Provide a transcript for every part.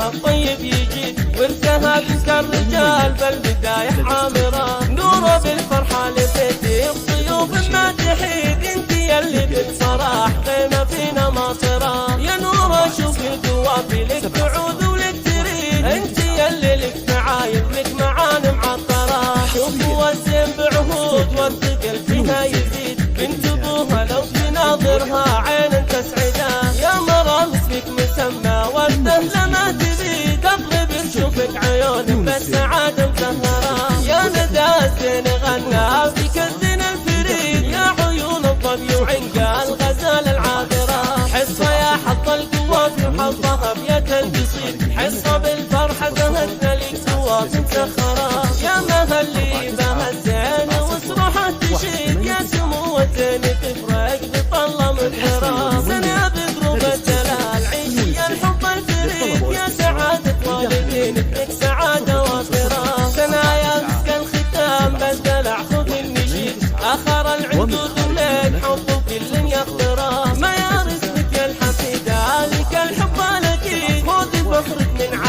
بسها الطيب يجيد، ورثها بنت الرجال بالبداية عامرة، نوره بالفرحة لبيتي الضيوف ما تحيد، انت يلي بنت صلاح قيمة فينا ماطرة، يا نوره شوفي القوافي لك تعود ولك تريد، انت يلي لك معايب لك معاني معطرة، شوفوا الزين بعهود والثقل فيها يزيد، بنت ابوها لو تناظرها عين تسعدها، يا مرام اسمك مسمى ورده لما تزيد، اطلب نشوفك عيونك بالسعادة مزهرة، يا ندى الزين غنى فيك الزين الفريد، يا عيون الظبي وعنقى الغزال العابرة، حصة يا حظ القوافي وحظها بيد القصيد، حصة بالفرحة زهدنا لك قوافي مسخرة، يا مهلي بها الزين واسرحة تشيد، يا سمو الزين تفرق بطلة مدهرة، سنة بدروب الجلال عيشي الحب الفريد، يا سعادة والدينك لك سعادة وافرة، سنة يا مسك الختام بالدلع خذ النشيد، آخر العدود ولك حب كل يخطره، ما يرثك يا الحفيدة لك الحب الأكيد، خذ فخرك من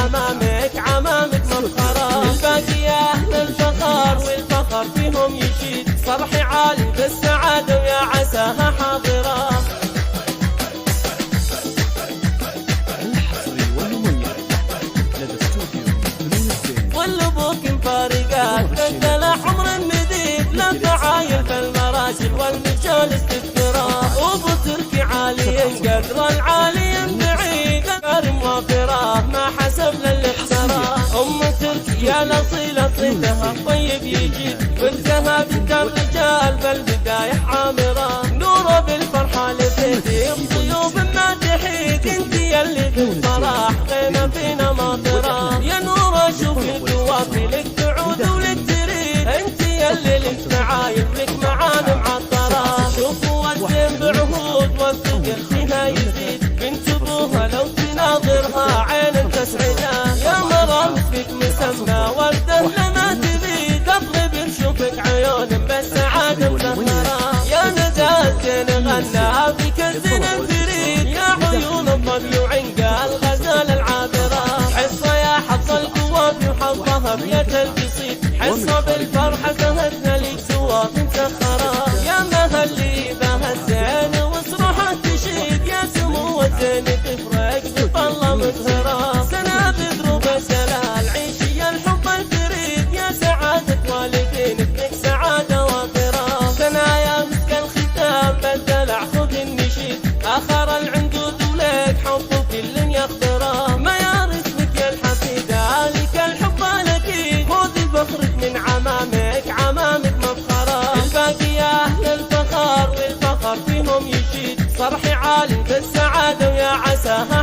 عمامك مفخرة، الباقي يا أهل الفخر والفخر فيهم يشيد، صرحي عالي بالسعادة ويا عساها حاضرة. واللبوك مفارقات بدل حمر مديد، لا تعايل في المراجل والمجالس تذكره، ابو تركي عالي قدر العالي بعيد، كريم وافره ما حسب للاحترى، ام تركي يا الاصيله صيتها الطيب يجيد، ورثها بنت الرجال بالبدايه عامره، نوره بالفرحه لبيتي الضيوف ما تحيد، انت يلي بنت صلاح قيمه فينا ماطره، يا نوره شوفي القوافي لك تعود ولك تريد، انت يلي لك معايب لك معاني معطره، شوفوا الزين بعهود والثقل فيها يزيد، بنت ابوها لو تناظرها عين تسعدها، يا مرام اسمك مسمى ورده لما تزيد، اطلب نشوفك عيون بالسعاده مزهره، يا ندى الزين غنى فيك الزين الفريد، يا عيون الظبي وعنقى الغزال العابره، حصه يا حظ القوافي وحظها بيد القصيد، حصه بالفرحه زهدنا لك قوافي مسخره، يا مهلي بها الزين واسرحة تشيد، يا سمو الزين تفرق بطلة مزهرة، سنة بدروب الجلال عيشي الحب الفريد، يا سعادة والدينك لك سعادة وافرة، سنة يا مسك الختام بالدلع خذ النشيد، آخر العنقود ولك حب كل يخطره، ما يرثك يا الحفيدة لك الحب الأكيد، خذ فخرك من عمامك مفخرة، الباقي يا أهل الفخر والفخر فيهم يشيد، صرحي عالي بالسعادة ويا عساها